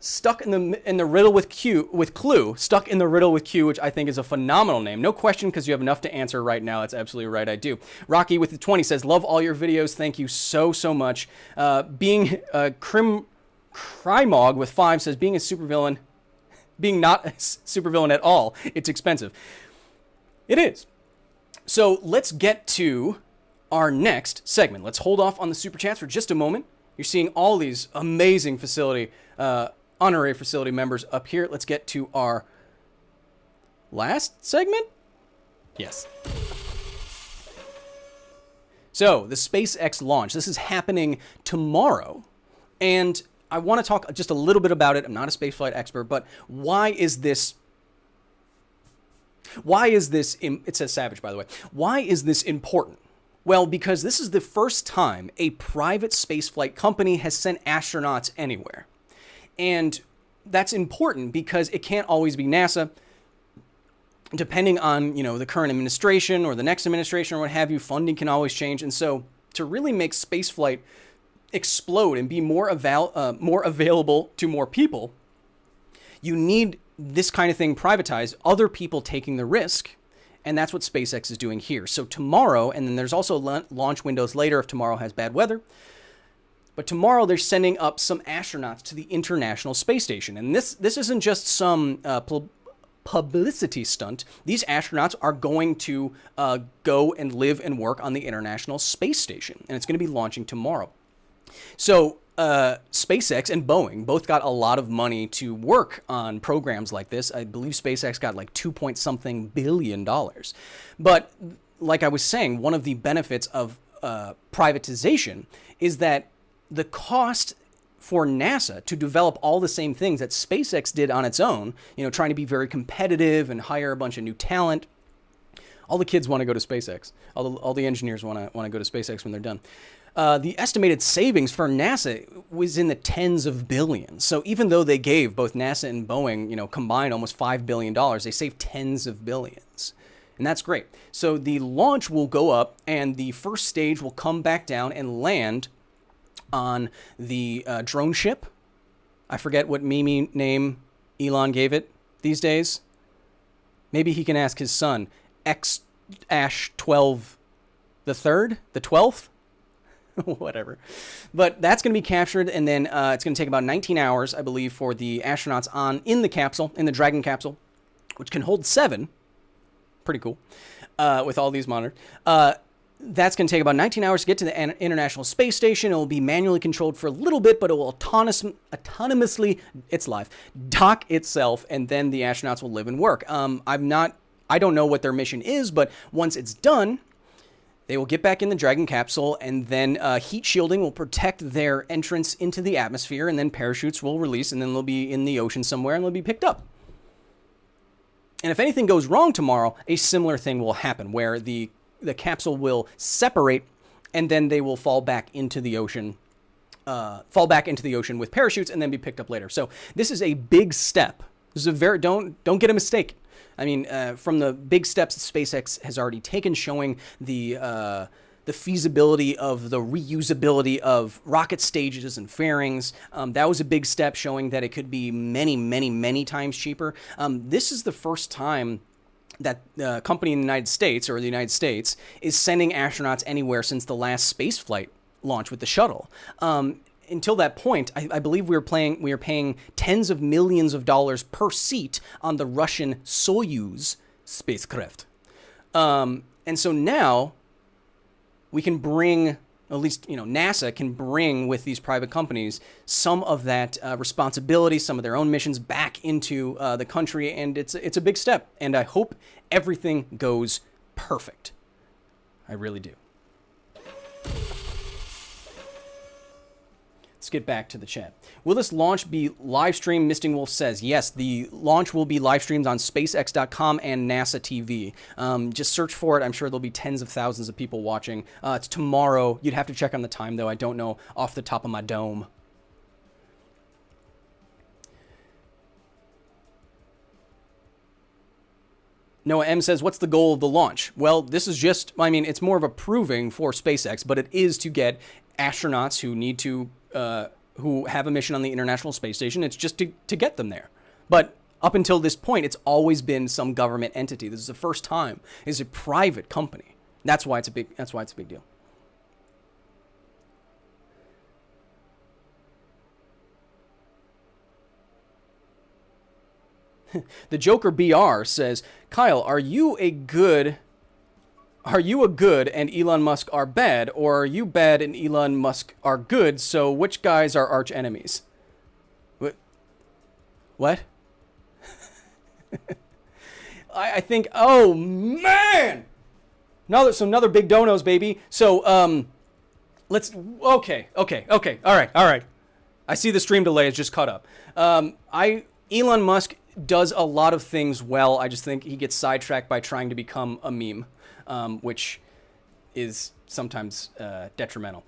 Stuck in the riddle with Clue, Stuck in the Riddle with Q, which I think is a phenomenal name. No question, because you have enough to answer right now. That's absolutely right, I do. Rocky with the 20 says, love all your videos. Thank you so much. Being Crimog with 5 says, being not a supervillain at all, it's expensive. It is. So let's get to our next segment. Let's hold off on the super chats for just a moment. You're seeing all these amazing honorary facility members up here. Let's get to our last segment. Yes. So the SpaceX launch. This is happening tomorrow. And I want to talk just a little bit about it. I'm not a spaceflight expert, but why is this Why is this, it says Savage, by the way. Why is this important? Well, because this is the first time a private spaceflight company has sent astronauts anywhere. And that's important because it can't always be NASA. Depending on, the current administration or the next administration or what have you, funding can always change. And so to really make spaceflight explode and be more available to more people, you need this kind of thing privatized, other people taking the risk. And that's what SpaceX is doing here. So tomorrow, and then there's also launch windows later if tomorrow has bad weather. But tomorrow they're sending up some astronauts to the International Space Station. And this isn't just some publicity stunt. These astronauts are going to go and live and work on the International Space Station. And it's going to be launching tomorrow. So SpaceX and Boeing both got a lot of money to work on programs like this. I believe SpaceX got like $2-point-something billion. But like I was saying, one of the benefits of privatization is that the cost for NASA to develop all the same things that SpaceX did on its own, trying to be very competitive and hire a bunch of new talent. All the kids want to go to SpaceX. All the engineers want to go to SpaceX when they're done. The estimated savings for NASA was in the tens of billions. So even though they gave both NASA and Boeing, combined almost $5 billion, they saved tens of billions. And that's great. So the launch will go up and the first stage will come back down and land on the drone ship. I forget what meme name Elon gave it these days. Maybe he can ask his son, X-12 the 12th? Whatever. But that's going to be captured, and then it's going to take about 19 hours, I believe, for the astronauts in the Dragon capsule, which can hold 7. Pretty cool. With all these monitors. That's going to take about 19 hours to get to the International Space Station. It will be manually controlled for a little bit, but it will autonomously, it's live, dock itself, and then the astronauts will live and work. I don't know what their mission is, but once it's done, they will get back in the Dragon capsule, and then heat shielding will protect their entrance into the atmosphere, and then parachutes will release, and then they'll be in the ocean somewhere, and they'll be picked up. And if anything goes wrong tomorrow, a similar thing will happen, where the capsule will separate, and then they will fall back into the ocean with parachutes, and then be picked up later. So this is a big step. This is a don't get a mistake. I mean, from the big steps that SpaceX has already taken, showing the feasibility of the reusability of rocket stages and fairings. That was a big step, showing that it could be many, many, many times cheaper. This is the first time that the company in the United States is sending astronauts anywhere since the last spaceflight launch with the shuttle. Until that point, I believe we are paying tens of millions of dollars per seat on the Russian Soyuz spacecraft. And so now we can bring, at least, NASA can bring with these private companies some of that responsibility, some of their own missions back into the country. And it's a big step. And I hope everything goes perfect. I really do. Let's get back to the chat. Will this launch be live streamed? Misting Wolf says, yes, the launch will be live streamed on SpaceX.com and NASA TV. Just search for it. I'm sure there'll be tens of thousands of people watching. It's tomorrow. You'd have to check on the time, though. I don't know off the top of my dome. Noah M says, what's the goal of the launch? Well, this is just, it's more of a proving for SpaceX, but it is to get astronauts who need to who have a mission on the International Space Station. It's just to get them there. But up until this point, it's always been some government entity. This is the first time. It's a private company. That's why it's a big deal. The Joker BR says, Kyle, are you a good and Elon Musk are bad, or are you bad and Elon Musk are good? So which guys are arch enemies? What? I think, oh man! Another big donos, baby. So, okay. All right. I see the stream delay is just caught up. Elon Musk does a lot of things well. I just think he gets sidetracked by trying to become a meme, which is sometimes detrimental.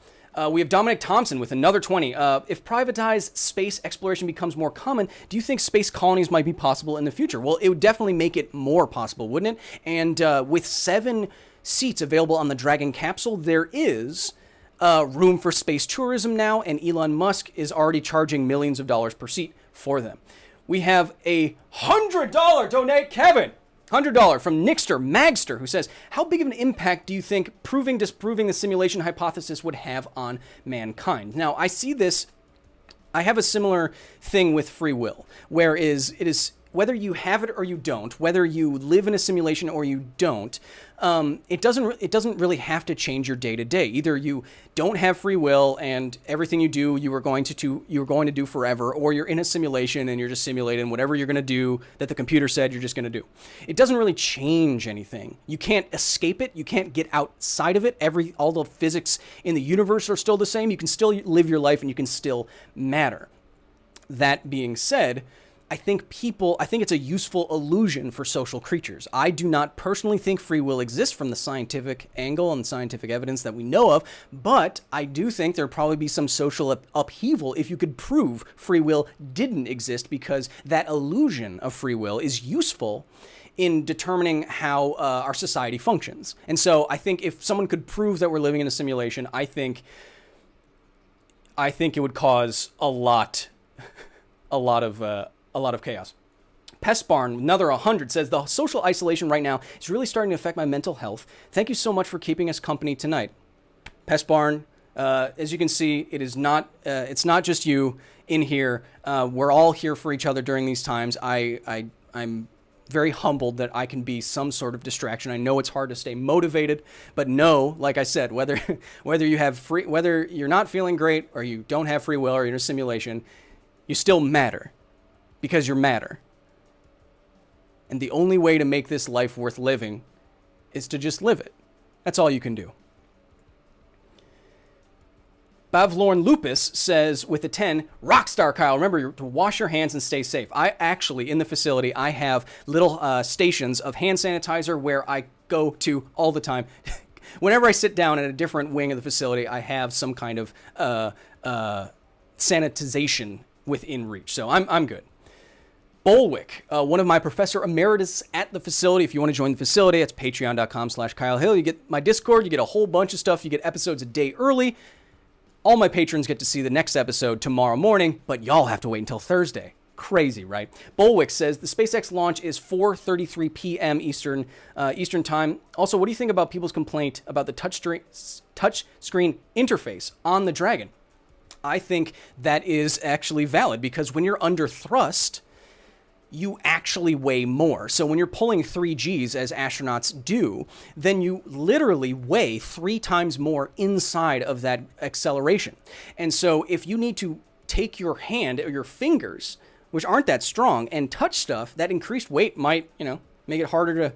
We have Dominic Thompson with another 20. If privatized space exploration becomes more common, do you think space colonies might be possible in the future? Well, it would definitely make it more possible, wouldn't it? And with 7 seats available on the Dragon capsule, there is room for space tourism now, and Elon Musk is already charging millions of dollars per seat for them. We have a $100 donate, Kevin. $100 from Nixter Magster, who says, how big of an impact do you think disproving the simulation hypothesis would have on mankind? Now, I have a similar thing with free will, whereas it is whether you have it or you don't, whether you live in a simulation or you don't, it doesn't really have to change your day to day. Either you don't have free will and everything you do you are going to do forever, or you're in a simulation and you're just simulating whatever you're going to do that the computer said you're just going to do. It doesn't really change anything. You can't escape it. You can't get outside of it. All the physics in the universe are still the same. You can still live your life and you can still matter. That being said, I think it's a useful illusion for social creatures. I do not personally think free will exists from the scientific angle and scientific evidence that we know of, but I do think there'd probably be some social upheaval if you could prove free will didn't exist, because that illusion of free will is useful in determining how our society functions. And so I think if someone could prove that we're living in a simulation, I think it would cause a lot of chaos. Pest Barn, another 100, says, the social isolation right now is really starting to affect my mental health. Thank you so much for keeping us company tonight. Pest Barn, as you can see, it's not just you in here. We're all here for each other during these times. I'm very humbled that I can be some sort of distraction. I know it's hard to stay motivated, but no, like I said, whether you're not feeling great or you don't have free will or you're in a simulation, you still matter. Because you matter. And the only way to make this life worth living is to just live it. That's all you can do. Bavlorn Lupus says, with a 10, Rockstar Kyle, remember to wash your hands and stay safe. I actually, in the facility, I have little stations of hand sanitizer where I go to all the time. Whenever I sit down at a different wing of the facility, I have some kind of sanitization within reach. So I'm good. Bolwick, one of my professor emeritus at the facility. If you want to join the facility, it's patreon.com/Kyle Hill. You get my Discord, you get a whole bunch of stuff. You get episodes a day early. All my patrons get to see the next episode tomorrow morning, but y'all have to wait until Thursday. Crazy, right? Bolwick says the SpaceX launch is 4:33 p.m. Eastern time. Also, what do you think about people's complaint about the touch screen interface on the Dragon? I think that is actually valid, because when you're under thrust, you actually weigh more. So when you're pulling 3Gs, as astronauts do, then you literally weigh 3 times more inside of that acceleration. And so if you need to take your hand or your fingers, which aren't that strong, and touch stuff, that increased weight might, make it harder to...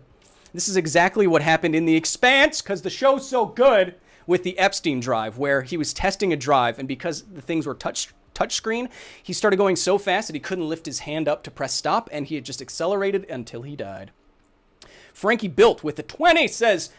This is exactly what happened in The Expanse, because the show's so good, with the Epstein drive, where he was testing a drive, and because the things were touchscreen, he started going so fast that he couldn't lift his hand up to press stop, and he had just accelerated until he died. Frankie Built with the 20 says,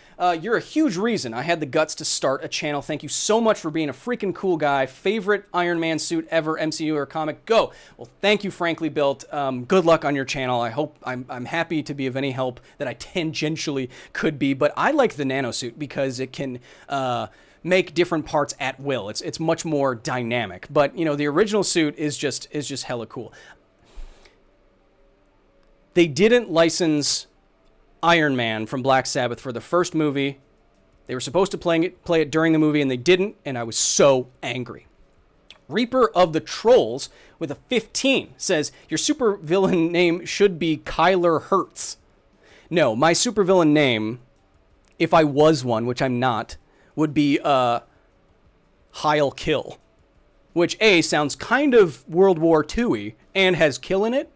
you're a huge reason I had the guts to start a channel. Thank you so much for being a freaking cool guy. Favorite Iron Man suit ever, MCU or comic? Go. Well, thank you, Frankly Built. Good luck on your channel. I hope I'm happy to be of any help that I tangentially could be, but I like the nano suit because it can make different parts at will. It's much more dynamic, but the original suit is just hella cool. They didn't license Iron Man from Black Sabbath for the first movie. They were supposed to play it during the movie, and they didn't, and I was so angry. Reaper of the Trolls with a 15 says, your supervillain name should be Kyler Hertz. No, my supervillain name, if I was one, which I'm not, would be Heil Kill, which A, sounds kind of World War II-y and has kill in it.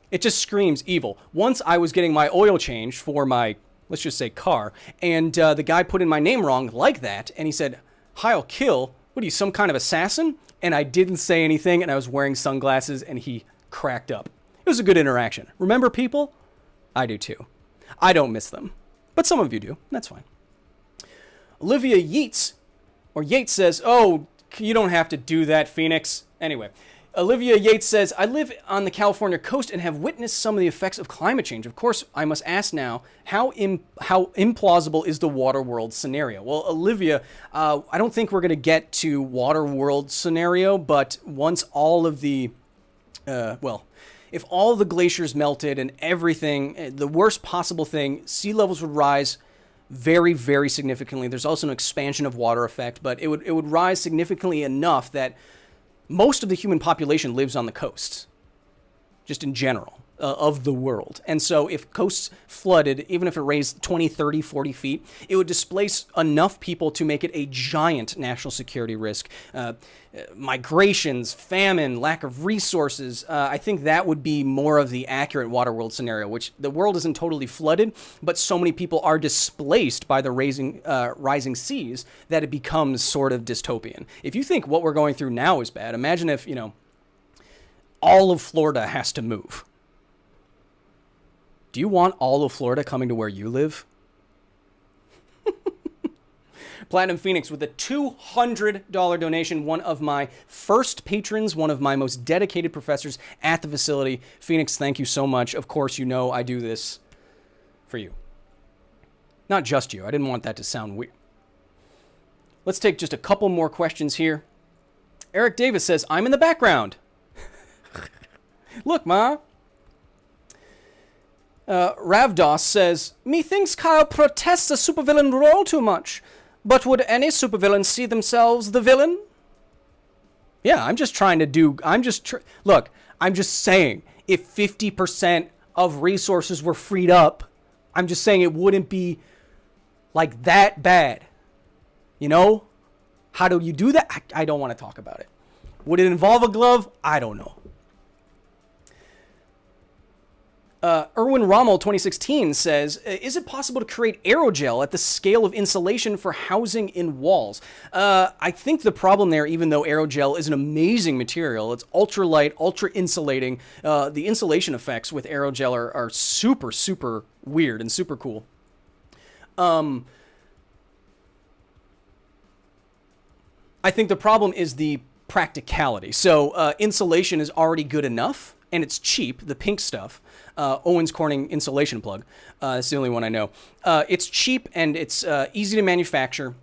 It just screams evil. Once I was getting my oil changed for my, let's just say, car, and the guy put in my name wrong like that, and he said, Heil Kill, what are you, some kind of assassin? And I didn't say anything, and I was wearing sunglasses, and he cracked up. It was a good interaction. Remember people? I do too. I don't miss them. But some of you do. That's fine. Olivia Yates says, oh, you don't have to do that, Phoenix. Anyway, Olivia Yates says, I live on the California coast and have witnessed some of the effects of climate change. Of course, I must ask now, how implausible is the water world scenario? Well, Olivia, I don't think we're going to get to water world scenario, but once all of the, if all the glaciers melted and everything, the worst possible thing, sea levels would rise very, very significantly. There's also an expansion of water effect, but it would rise significantly enough that most of the human population lives on the coasts, just in general, of the world. And so if coasts flooded, even if it raised 20, 30, 40 feet, it would displace enough people to make it a giant national security risk. Migrations, famine, lack of resources. I think that would be more of the accurate water world scenario, which the world isn't totally flooded, but so many people are displaced by the rising seas that it becomes sort of dystopian. If you think what we're going through now is bad, imagine if, all of Florida has to move. Do you want all of Florida coming to where you live? Platinum Phoenix with a $200 donation, one of my first patrons, one of my most dedicated professors at the facility. Phoenix, thank you so much. Of course, you know I do this for you. Not just you. I didn't want that to sound weird. Let's take just a couple more questions here. Eric Davis says, I'm in the background. Look, Ma. Ravdos says, methinks Kyle protests the supervillain role too much. But would any supervillain see themselves the villain? Yeah, I'm just trying to do... Look, I'm just saying, if 50% of resources were freed up, I'm just saying it wouldn't be like that bad. How do you do that? I don't want to talk about it. Would it involve a glove? I don't know. Erwin Rommel 2016 says, is it possible to create aerogel at the scale of insulation for housing in walls? I think the problem there, even though aerogel is an amazing material, it's ultra light, ultra insulating. The insulation effects with aerogel are super, super weird and super cool. I think the problem is the practicality. So insulation is already good enough, and it's cheap, the pink stuff. Owens Corning insulation plug. It's the only one I know. It's cheap and it's easy to manufacture,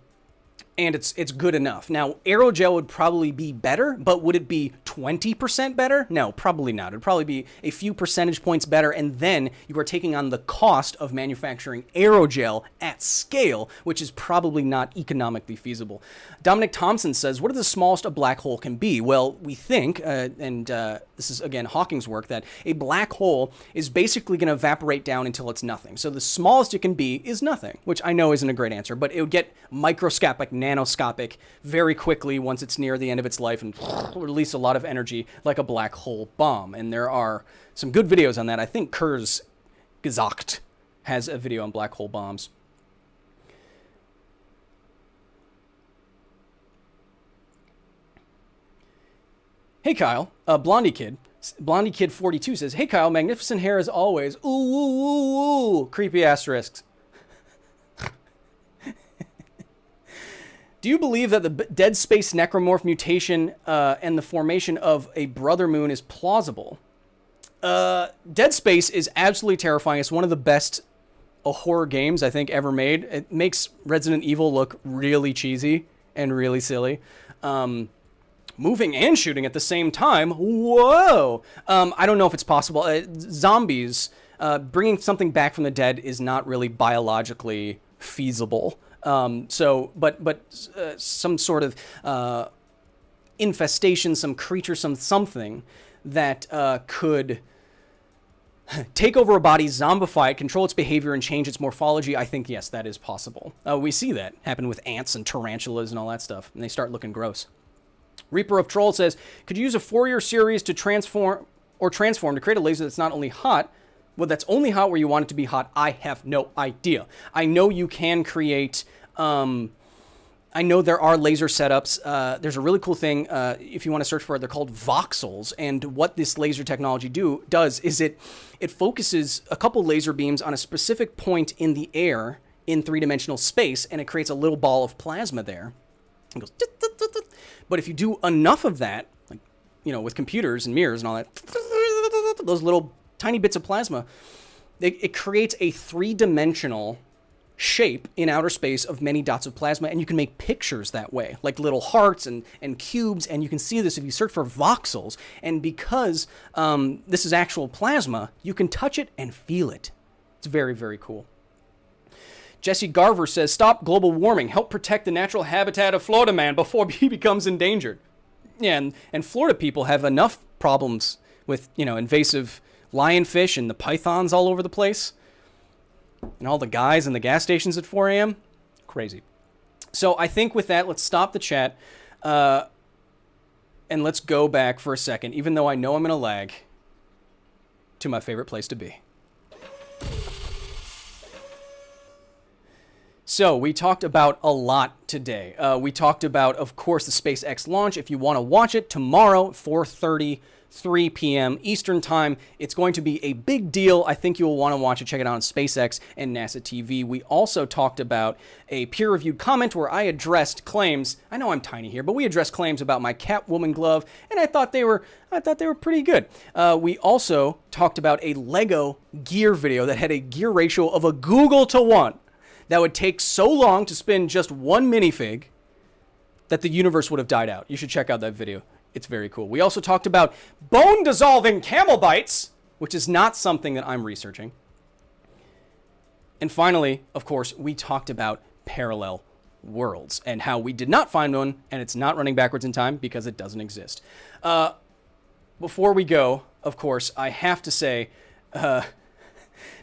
and it's good enough. Now, aerogel would probably be better, but would it be 20% better? No, probably not. It'd probably be a few percentage points better, and then you are taking on the cost of manufacturing aerogel at scale, which is probably not economically feasible. Dominic Thompson says, what is the smallest a black hole can be? Well, we think, and this is, again, Hawking's work, that a black hole is basically going to evaporate down until it's nothing. So the smallest it can be is nothing, which I know isn't a great answer, but it would get microscopic, nanoscopic very quickly once it's near the end of its life and release a lot of energy like a black hole bomb. And there are some good videos on that. I think Kurz Gesagt has a video on black hole bombs. Hey Kyle, Blondie Kid 42 says, hey Kyle, magnificent hair as always. Ooh, ooh, ooh, ooh. Creepy asterisks. Do you believe that the dead space necromorph mutation and the formation of a brother moon is plausible? Dead Space is absolutely terrifying. It's one of the best horror games I think ever made. It makes Resident Evil look really cheesy and really silly. Moving and shooting at the same time. Whoa! I don't know if it's possible. Zombies, bringing something back from the dead is not really biologically feasible. But some sort of infestation, some creature, something that could take over a body, zombify it, control its behavior, and change its morphology. I think, yes, that is possible. We see that happen with ants and tarantulas and all that stuff, and they start looking gross. Reaper of Troll says, could you use a Fourier series to transform to create a laser that's not only hot, well, that's only hot where you want it to be hot? I have no idea. I know you can create I know there are laser setups. There's a really cool thing, if you want to search for it, they're called voxels. And what this laser technology does is it focuses a couple laser beams on a specific point in the air in three-dimensional space, and it creates a little ball of plasma there. It goes, but if you do enough of that, like, you know, with computers and mirrors and all that, those little tiny bits of plasma, it creates a three-dimensional shape in outer space of many dots of plasma, and you can make pictures that way, like little hearts and cubes, and you can see this if you search for voxels. And because this is actual plasma, you can touch it and feel it. It's very, very cool. Jesse Garver says, stop global warming, help protect the natural habitat of Florida man before he becomes endangered. Yeah, and Florida people have enough problems with, you know, invasive lionfish and the pythons all over the place. And all the guys in the gas stations at 4 a.m. Crazy. So I think with that, let's stop the chat. And let's go back for a second, even though I know I'm going to lag, to my favorite place to be. So we talked about a lot today. We talked about, of course, the SpaceX launch. If you want to watch it tomorrow, 4:33 p.m. Eastern Time, it's going to be a big deal. I think you'll want to watch it. Check it out on SpaceX and NASA TV. We also talked about a peer-reviewed comment where I addressed claims. I know I'm tiny here, but we addressed claims about my Catwoman glove, and I thought they were pretty good. We also talked about a Lego gear video that had a gear ratio of a googol to 1. That would take so long to spin just one minifig that the universe would have died out. You should check out that video. It's very cool. We also talked about bone-dissolving camel bites, which is not something that I'm researching. And finally, of course, we talked about parallel worlds and how we did not find one, and it's not running backwards in time because it doesn't exist. Before we go, of course, I have to say...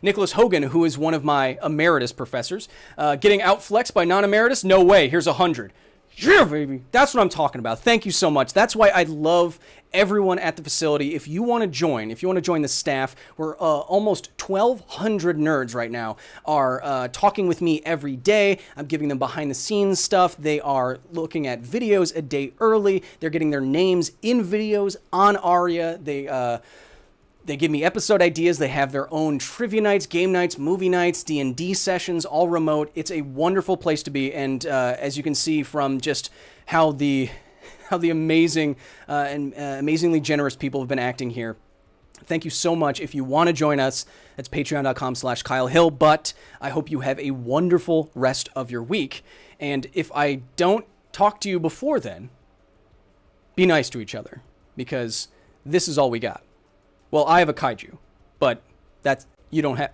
Nicholas Hogan, who is one of my emeritus professors, getting outflexed by non-emeritus? No way. Here's 100. Yeah, baby. That's what I'm talking about. Thank you so much. That's why I love everyone at the facility. If you want to join the staff, we're almost 1,200 nerds right now are talking with me every day. I'm giving them behind-the-scenes stuff. They are looking at videos a day early. They're getting their names in videos on ARIA. They give me episode ideas. They have their own trivia nights, game nights, movie nights, D&D sessions, all remote. It's a wonderful place to be. And as you can see from just how the amazing and amazingly generous people have been acting here, thank you so much. If you want to join us, that's patreon.com/Kyle Hill. But I hope you have a wonderful rest of your week. And if I don't talk to you before then, be nice to each other, because this is all we got. Well, I have a kaiju, but you don't have...